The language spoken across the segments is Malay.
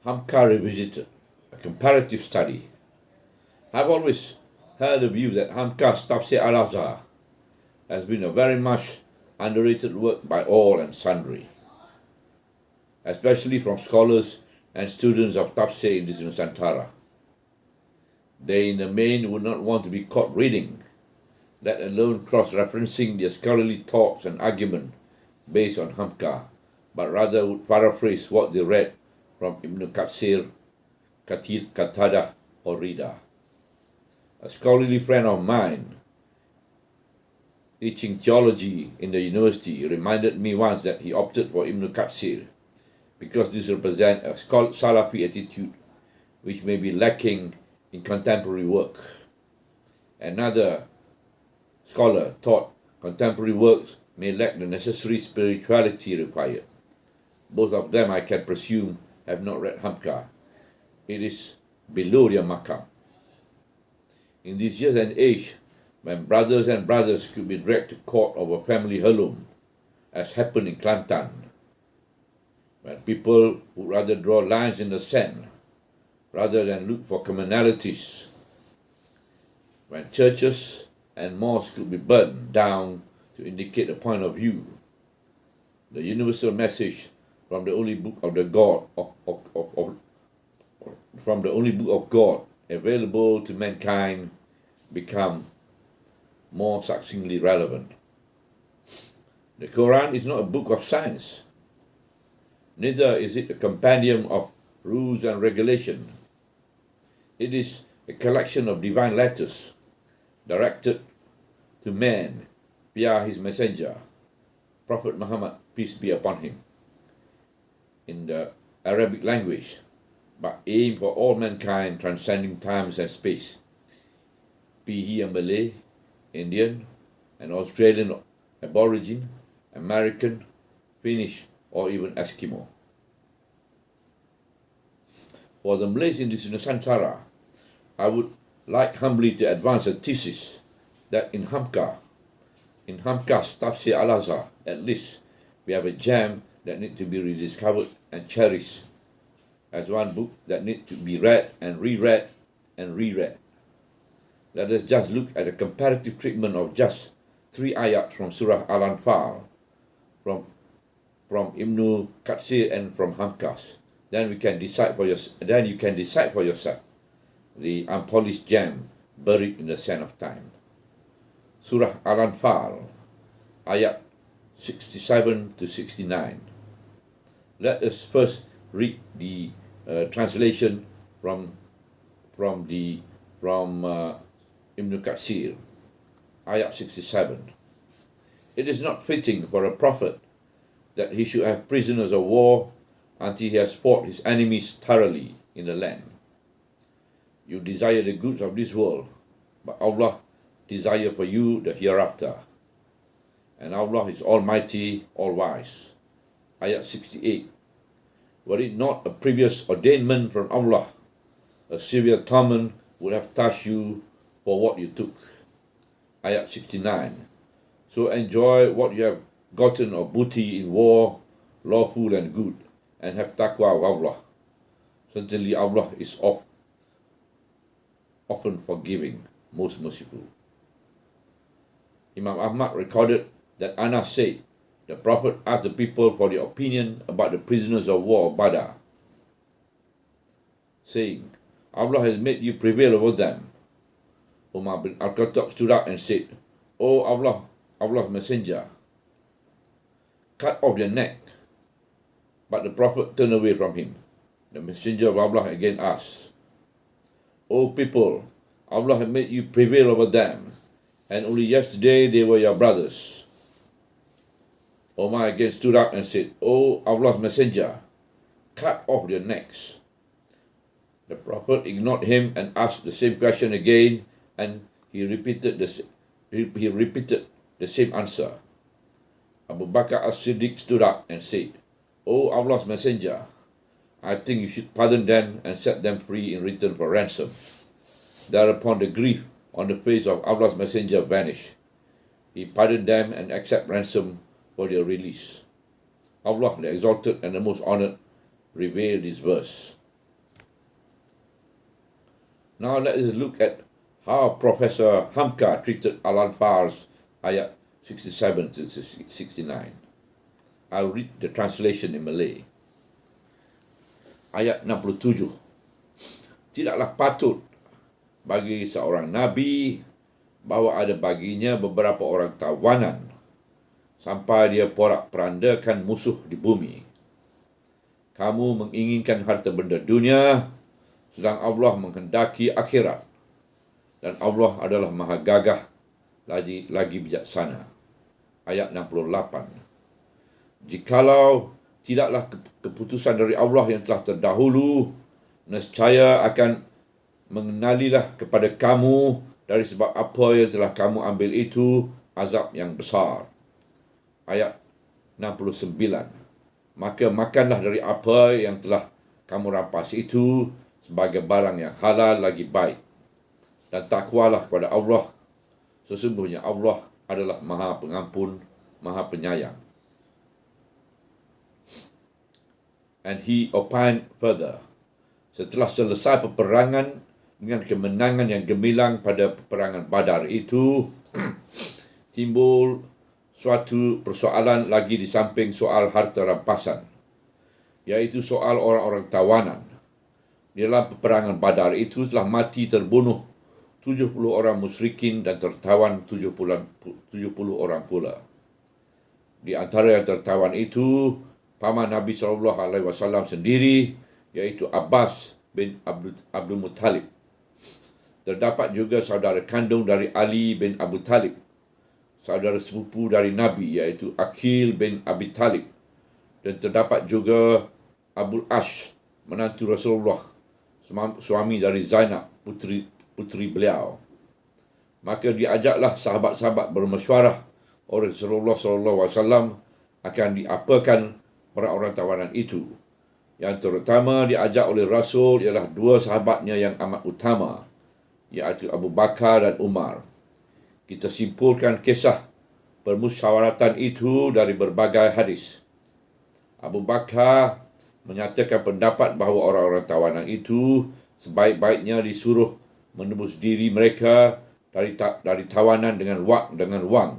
Hamka Revisited, a comparative study. I've always held the view that Hamka's Tafsir al-Azhar has been a very much underrated work by all and sundry, especially from scholars and students of Tafsir in this Nusantara. They in the main would not want to be caught reading, let alone cross-referencing their scholarly thoughts and argument based on Hamka, but rather would paraphrase what they read from Ibn Kathir, Qatadah, or Rida. A scholarly friend of mine teaching theology in the university reminded me once that he opted for Ibn Kathir because this represents a Salafi attitude which may be lacking in contemporary work. Another scholar thought contemporary works may lack the necessary spirituality required. Both of them, I can presume, have not read Hamka. It is below their makam. In this year and age, when brothers and brothers could be dragged to court over family heirloom, as happened in Kelantan, when people would rather draw lines in the sand rather than look for commonalities, when churches and mosques could be burned down to indicate a point of view, the universal message from the only book of the God from the only book of God available to mankind become more succinctly relevant. The Quran is not a book of science. Neither is it a compendium of rules and regulation. It is a collection of divine letters directed to man via his messenger, Prophet Muhammad, peace be upon him, in the Arabic language, but aimed for all mankind, transcending times and space, be he a Malay, Indian, an Australian Aborigine, American, Finnish, or even Eskimo. For the Malays in this Nusantara, I would like humbly to advance a thesis that in Hamka's Tafsir al-Azhar, at least, we have a gem that needs to be rediscovered and cherished as one book that needs to be read and reread and reread. Let us just look at a comparative treatment of just 3 ayat from Surah Al-Anfal, from Ibn Kathir and from Hamkas. Then you can decide for yourself the unpolished gem buried in the sand of time. Surah Al-Anfal, ayat 67 to 69. Let us first read the translation from Ibn Kathir, ayat 67. It is not fitting for a prophet that he should have prisoners of war until he has fought his enemies thoroughly in the land. You desire the goods of this world, but Allah desire for you the hereafter. And Allah is Almighty, All-Wise. Ayat 68. Were it not a previous ordainment from Allah, a severe torment would have touched you for what you took. Ayat 69. So enjoy what you have gotten of booty in war, lawful and good, and have taqwa of Allah. Certainly Allah is often forgiving, most merciful. Imam Ahmad recorded that Anas said, the Prophet asked the people for their opinion about the prisoners of war of Badr, saying, Allah has made you prevail over them. Umar bin Al-Khattab stood up and said, O Allah, Allah's messenger, cut off their neck. But the Prophet turned away from him. The messenger of Allah again asked, O people, Allah has made you prevail over them, and only yesterday they were your brothers. Omar again stood up and said, O Allah's messenger, cut off their necks. The Prophet ignored him and asked the same question again, and he repeated the same answer. Abu Bakr as-Siddiq stood up and said, O Allah's messenger, I think you should pardon them and set them free in return for ransom. Thereupon the grief on the face of Allah's messenger vanished. He pardoned them and accepted ransom for their release. Allah, the Exalted and the Most Honored, revealed this verse. Now let us look at how Professor Hamka treated Al-Anfal's ayat 67 to 69. I'll read the translation in Malay. Ayat 67. Tidaklah patut bagi seorang Nabi bahawa ada baginya beberapa orang tawanan sampai dia porak-perandakan musuh di bumi. Kamu menginginkan harta benda dunia, sedang Allah menghendaki akhirat. Dan Allah adalah maha gagah lagi bijaksana. Ayat 68. Jikalau tidaklah keputusan dari Allah yang telah terdahulu, nescaya akan mengenalilah kepada kamu dari sebab apa yang telah kamu ambil itu azab yang besar. Ayat 69. Maka makanlah dari apa yang telah kamu rampas itu sebagai barang yang halal lagi baik. Dan takwalah kepada Allah. Sesungguhnya Allah adalah Maha Pengampun, Maha Penyayang. And he opined further. Setelah selesai peperangan dengan kemenangan yang gemilang pada peperangan Badar itu, timbul suatu persoalan lagi di samping soal harta rampasan, iaitu soal orang-orang tawanan. Di dalam peperangan Badar itu telah mati terbunuh 70 orang musyrikin dan tertawan 70 orang pula. Di antara yang tertawan itu paman Nabi SAW sendiri, iaitu Abbas bin Abdul Muttalib. Terdapat juga saudara kandung dari Ali bin Abu Talib, saudara sepupu dari Nabi, iaitu Aqil bin Abi Talib, dan terdapat juga Abul Ash, menantu Rasulullah, suami dari Zainab, putri beliau. Maka diajaklah sahabat-sahabat bermesyuarah oleh Rasulullah SAW akan diapakan orang-orang tawanan itu. Yang terutama diajak oleh Rasul ialah dua sahabatnya yang amat utama, iaitu Abu Bakar dan Umar. Kita simpulkan kisah permusyawaratan itu dari berbagai hadis. Abu Bakar menyatakan pendapat bahawa orang-orang tawanan itu sebaik-baiknya disuruh menebus diri mereka dari tawanan dengan wang.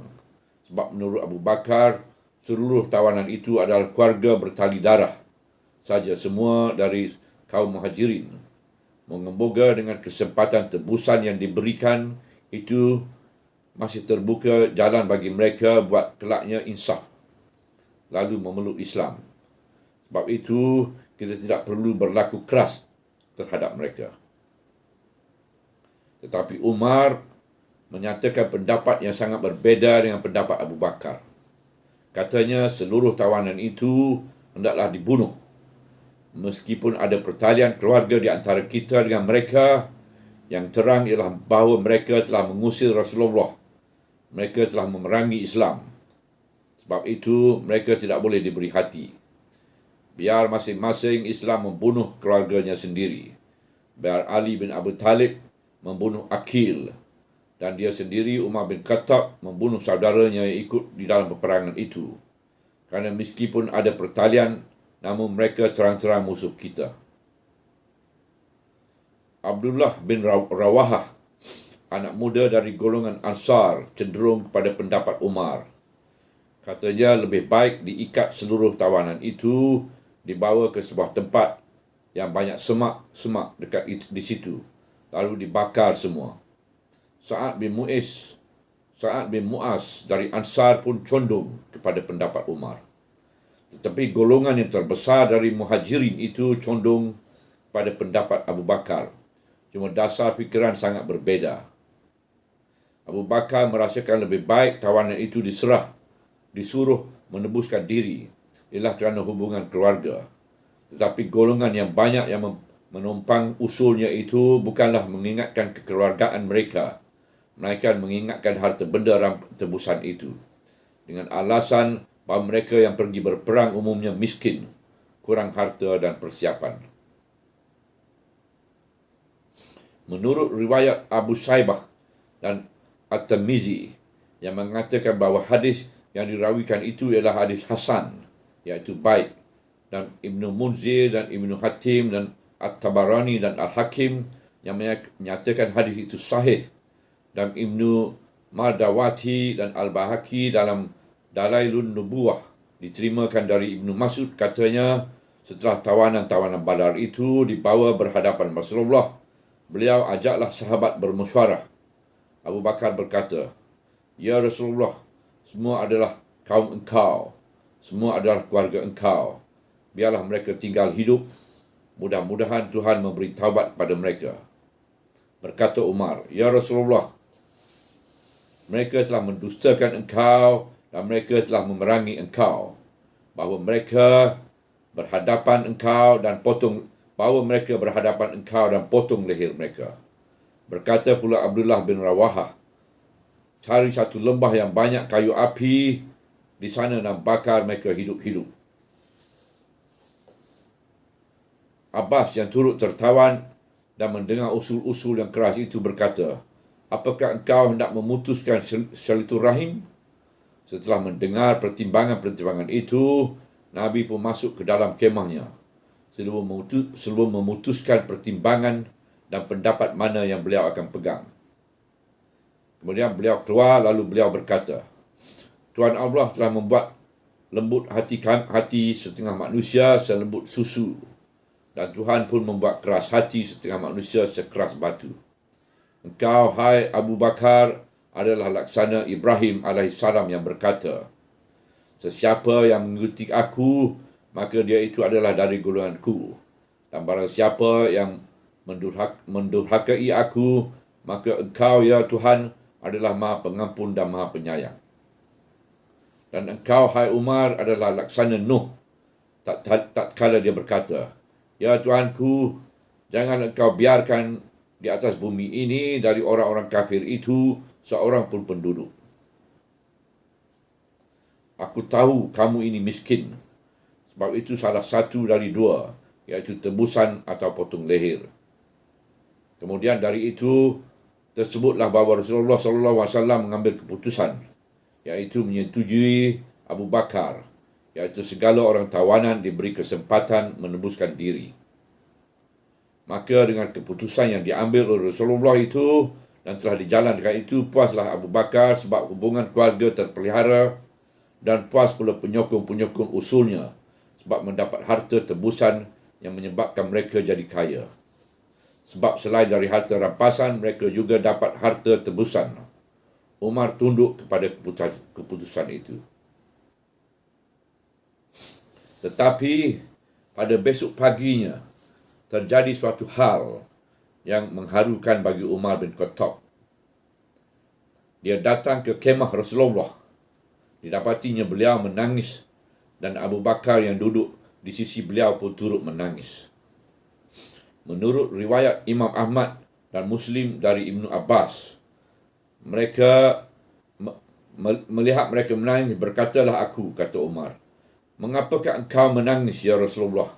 Sebab menurut Abu Bakar, seluruh tawanan itu adalah keluarga bertali darah saja, semua dari kaum Muhajirin. Moga-moga dengan kesempatan tebusan yang diberikan itu masih terbuka jalan bagi mereka buat kelaknya insaf, lalu memeluk Islam. Sebab itu, kita tidak perlu berlaku keras terhadap mereka. Tetapi Umar menyatakan pendapat yang sangat berbeza dengan pendapat Abu Bakar. Katanya seluruh tawanan itu hendaklah dibunuh. Meskipun ada pertalian keluarga di antara kita dengan mereka, yang terang ialah bahawa mereka telah mengusir Rasulullah. Mereka telah memerangi Islam. Sebab itu, mereka tidak boleh diberi hati. Biar masing-masing Islam membunuh keluarganya sendiri. Biar Ali bin Abu Talib membunuh Aqil, dan dia sendiri, Umar bin Khattab, membunuh saudaranya yang ikut di dalam peperangan itu. Kerana meskipun ada pertalian, namun mereka terang-terang musuh kita. Abdullah bin Rawahah, anak muda dari golongan Ansar, cenderung kepada pendapat Umar. Katanya lebih baik diikat seluruh tawanan itu, dibawa ke sebuah tempat yang banyak semak dekat di situ, lalu dibakar semua. Sa'ad bin Mu'az dari Ansar pun condong kepada pendapat Umar. Tetapi golongan yang terbesar dari Muhajirin itu condong pada pendapat Abu Bakar. Cuma dasar fikiran sangat berbeza. Abu Bakar merasakan lebih baik tawanan itu disuruh menebuskan diri, ialah kerana hubungan keluarga. Tetapi golongan yang banyak yang menumpang usulnya itu bukanlah mengingatkan kekeluargaan mereka, melainkan mengingatkan harta benda tebusan itu, dengan alasan bahawa mereka yang pergi berperang umumnya miskin, kurang harta dan persiapan. Menurut riwayat Abu Saibah dan At-Tirmizi yang mengatakan bahawa hadis yang dirawikan itu ialah hadis Hasan, iaitu baik, dan Ibnu Munzir dan Ibnu Hatim dan At-Tabarani dan Al-Hakim yang menyatakan hadis itu sahih, dan Ibnu Mardawati dan Al-Bahaki dalam Dalailun Nubuwah diterimakan dari Ibnu Mas'ud, katanya setelah tawanan-tawanan Badar itu dibawa berhadapan Rasulullah, beliau ajaklah sahabat bermusyawarah. Abu Bakar berkata, "Ya Rasulullah, semua adalah kaum engkau, semua adalah keluarga engkau. Biarlah mereka tinggal hidup. Mudah-mudahan Tuhan memberi taubat kepada mereka." Berkata Umar, "Ya Rasulullah, mereka telah mendustakan engkau dan mereka telah memerangi engkau. Bahawa mereka berhadapan engkau dan potong leher mereka." Berkata pula Abdullah bin Rawahah, "Cari satu lembah yang banyak kayu api di sana dan bakar mereka hidup-hidup." Abbas yang turut tertawan dan mendengar usul-usul yang keras itu berkata, "Apakah engkau hendak memutuskan silaturahim?" Setelah mendengar pertimbangan-pertimbangan itu, Nabi pun masuk ke dalam kemahnya sebelum memutuskan pertimbangan dan pendapat mana yang beliau akan pegang. Kemudian beliau keluar, lalu beliau berkata, "Tuhan Allah telah membuat lembut hati setengah manusia selembut susu, dan Tuhan pun membuat keras hati setengah manusia sekeras batu. Engkau, hai Abu Bakar, adalah laksana Ibrahim alaihissalam yang berkata, 'Sesiapa yang mengikuti aku, maka dia itu adalah dari golonganku. Dan barang siapa yang mendurhakai aku, maka engkau, ya Tuhan, adalah Maha Pengampun dan Maha Penyayang.' Dan engkau, hai Umar, adalah laksana Nuh, tak kala dia berkata, 'Ya Tuanku, jangan engkau biarkan di atas bumi ini dari orang-orang kafir itu seorang pun penduduk. Aku tahu kamu ini miskin, sebab itu salah satu dari dua, iaitu tebusan atau potong leher.' Kemudian dari itu tersebutlah bahawa Rasulullah SAW mengambil keputusan, iaitu menyetujui Abu Bakar, iaitu segala orang tawanan diberi kesempatan menebuskan diri. Maka dengan keputusan yang diambil oleh Rasulullah itu dan telah dijalankan itu, puaslah Abu Bakar sebab hubungan keluarga terpelihara, dan puas pula penyokong-penyokong usulnya sebab mendapat harta tebusan yang menyebabkan mereka jadi kaya. Sebab selain dari harta rampasan, mereka juga dapat harta tebusan. Umar tunduk kepada keputusan itu. Tetapi pada besok paginya, terjadi suatu hal yang mengharukan bagi Umar bin Khattab. Dia datang ke kemah Rasulullah. Didapatinya beliau menangis dan Abu Bakar yang duduk di sisi beliau pun turut menangis. Menurut riwayat Imam Ahmad dan Muslim dari Ibnu Abbas, mereka melihat mereka menangis, berkatalah aku, kata Umar, "Mengapakah engkau menangis, ya Rasulullah?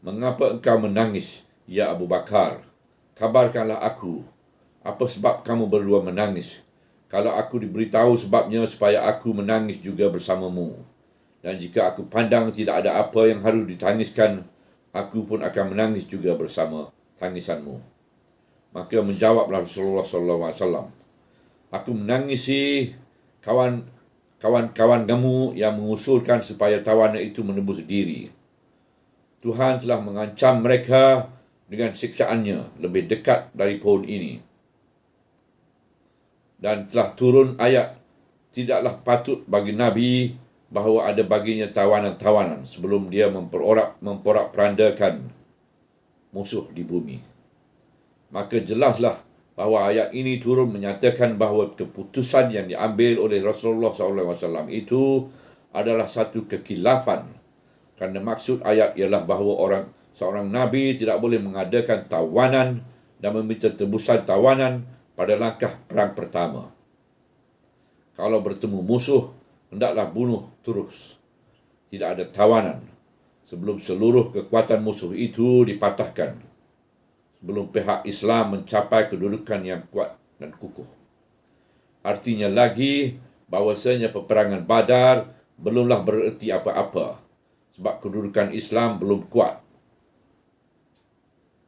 Mengapa engkau menangis, ya Abu Bakar? Kabarkanlah aku, apa sebab kamu berdua menangis? Kalau aku diberitahu sebabnya, supaya aku menangis juga bersamamu. Dan jika aku pandang tidak ada apa yang harus ditangiskan, aku pun akan menangis juga bersama tangisanmu." Maka menjawablah Rasulullah SAW, "Aku menangisi kawan-kawan kamu yang mengusulkan supaya tawanan itu menebus diri. Tuhan telah mengancam mereka dengan siksaannya lebih dekat dari pohon ini. Dan telah turun ayat, tidaklah patut bagi Nabi bahawa ada baginya tawanan-tawanan sebelum dia memporak-perandakan musuh di bumi." Maka jelaslah bahawa ayat ini turun menyatakan bahawa keputusan yang diambil oleh Rasulullah SAW itu adalah satu kekilafan. Kerana maksud ayat ialah bahawa seorang Nabi tidak boleh mengadakan tawanan dan meminta tebusan tawanan pada langkah perang pertama. Kalau bertemu musuh, hendaklah bunuh terus. Tidak ada tawanan sebelum seluruh kekuatan musuh itu dipatahkan, sebelum pihak Islam mencapai kedudukan yang kuat dan kukuh. Artinya lagi bahawasanya peperangan Badar belumlah bererti apa-apa, sebab kedudukan Islam belum kuat.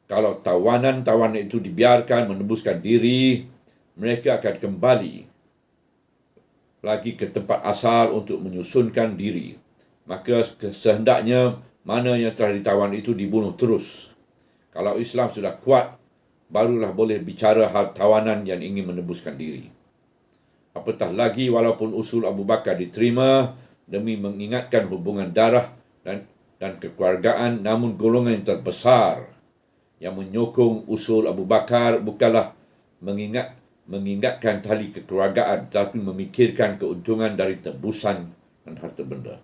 Kalau tawanan-tawanan itu dibiarkan menembuskan diri, mereka akan kembali lagi ke tempat asal untuk menyusunkan diri. Maka sehendaknya mana yang telah ditawan itu dibunuh terus. Kalau Islam sudah kuat, barulah boleh bicara hal tawanan yang ingin menembuskan diri. Apatah lagi walaupun usul Abu Bakar diterima demi mengingatkan hubungan darah dan kekeluargaan, namun golongan yang terbesar yang menyokong usul Abu Bakar bukanlah mengingatkan tali kekeluargaan, tetapi memikirkan keuntungan dari tebusan dan harta benda.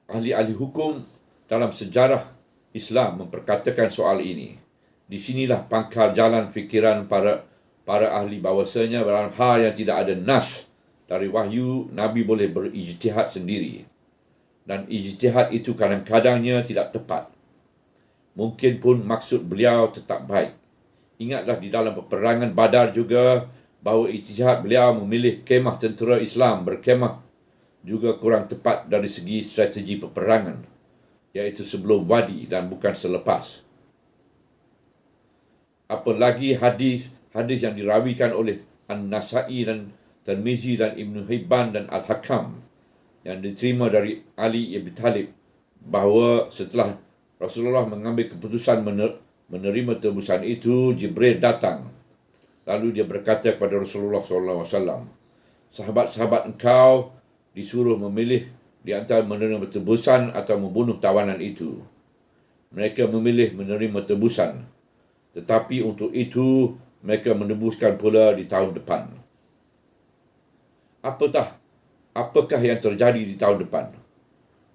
Ahli-ahli hukum dalam sejarah Islam memperkatakan soal ini. Di sinilah pangkal jalan fikiran para ahli bahawasanya dalam hal yang tidak ada nas dari wahyu, Nabi boleh berijtihad sendiri. Dan ijtihad itu kadang-kadangnya tidak tepat. Mungkin pun maksud beliau tetap baik. Ingatlah di dalam peperangan Badar juga bahawa ijtihad beliau memilih kemah tentera Islam berkemah juga kurang tepat dari segi strategi peperangan, iaitu sebelum wadi dan bukan selepas. Apalagi hadis yang dirawikan oleh An-Nasa'i dan Tirmizi dan Ibn Hibban dan Al-Hakam yang diterima dari Ali Ibn Talib bahawa setelah Rasulullah mengambil keputusan menerima tebusan itu, Jibril datang. Lalu dia berkata kepada Rasulullah SAW, sahabat-sahabat engkau disuruh memilih di antara menerima tebusan atau membunuh tawanan itu. Mereka memilih menerima tebusan. Tetapi untuk itu, mereka menebuskan pula di tahun depan. Apakah yang terjadi di tahun depan?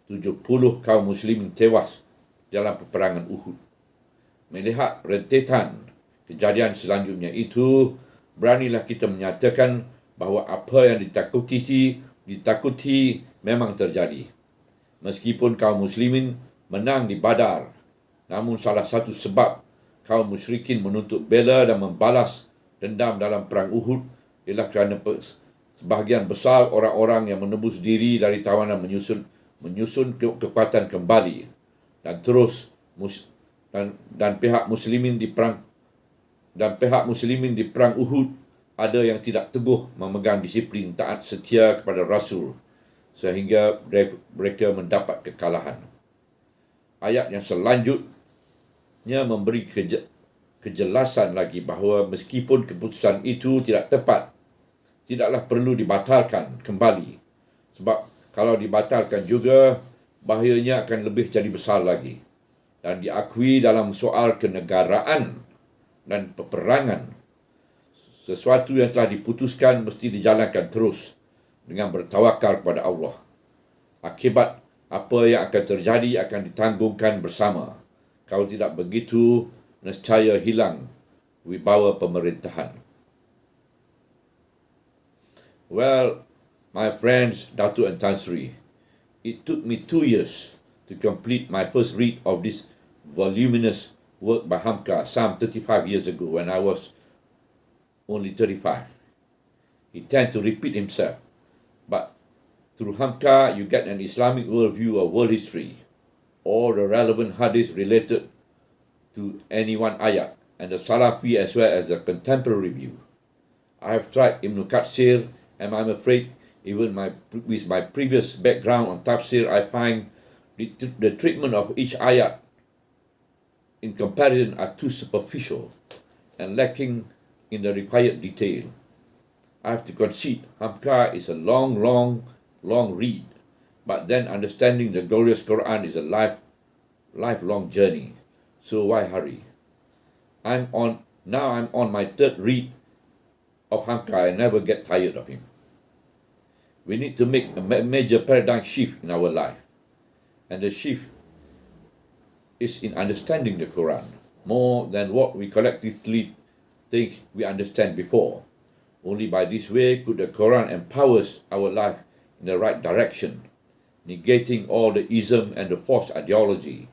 70 kaum muslimin tewas dalam peperangan Uhud. Melihat rentetan kejadian selanjutnya itu, beranilah kita menyatakan bahawa apa yang ditakuti memang terjadi. Meskipun kaum muslimin menang di Badar, namun salah satu sebab kaum musyrikin menuntut bela dan membalas dendam dalam perang Uhud ialah kerana sebahagian besar orang-orang yang menebus diri dari tawanan menyusun kekuatan kembali dan terus dan pihak muslimin di perang Uhud ada yang tidak teguh memegang disiplin taat setia kepada Rasul sehingga mereka mendapat kekalahan. Ayat yang selanjutnya memberi kejelasan lagi bahawa meskipun keputusan itu tidak tepat, tidaklah perlu dibatalkan kembali. Sebab kalau dibatalkan juga, bahayanya akan lebih jadi besar lagi. Dan diakui dalam soal kenegaraan dan peperangan, sesuatu yang telah diputuskan mesti dijalankan terus dengan bertawakal kepada Allah. Akibat apa yang akan terjadi akan ditanggungkan bersama. Kalau tidak begitu, nescaya hilang wibawa pemerintahan. Well, my friends, Datuk and Tan Sri, it took me 2 years to complete my first read of this voluminous work by Hamka some 35 years ago when I was only 35. He tends to repeat himself. But through Hamka, you get an Islamic worldview of world history, all the relevant hadith related to any one ayat, and the Salafi as well as the contemporary view. I have tried Ibn Katsir, and I'm afraid even with my previous background on tafsir, I find the treatment of each ayat in comparison are too superficial and lacking in the required detail. I have to concede, Hamka is a long read, but then understanding the glorious Quran is a lifelong journey. So why hurry? I'm on my third read of Hamka. I never get tired of him. We need to make a major paradigm shift in our life, and the shift is in understanding the Quran more than what we collectively think we understand before. Only by this way could the Quran empowers our life in the right direction, negating all the ism and the false ideology,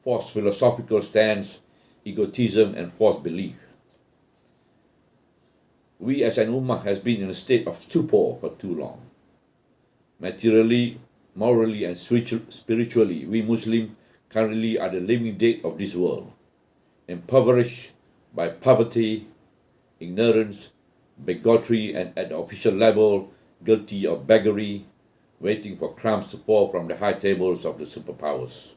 false philosophical stance, egotism and false belief. We as an ummah has been in a state of stupor for too long. Materially, morally and spiritually, we Muslims currently are the living dead of this world, impoverished by poverty, ignorance, bigotry, and at the official level, guilty of beggary, waiting for crumbs to fall from the high tables of the superpowers.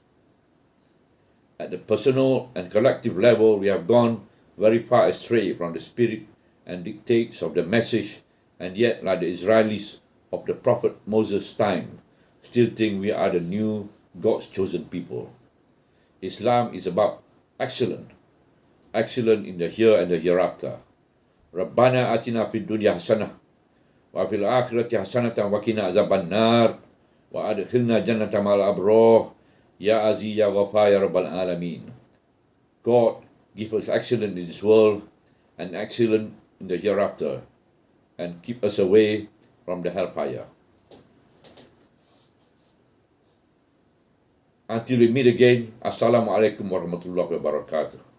At the personal and collective level, we have gone very far astray from the spirit and dictates of the message, and yet, like the Israelis of the Prophet Moses' time, still think we are the new God's chosen people. Islam is about excellence in the here and the hereafter. Rabbana atina fid dunya hasanah wa fil akhirati hasanatan wa qina azaban nar wa adkhilna jannata ma'al abrar ya aziz ya ghafar ya rabbal alamin. God, give us excellence in this world and excellence in the hereafter, and keep us away from the hellfire. Until we meet again, Assalamualaikum warahmatullahi wabarakatuh.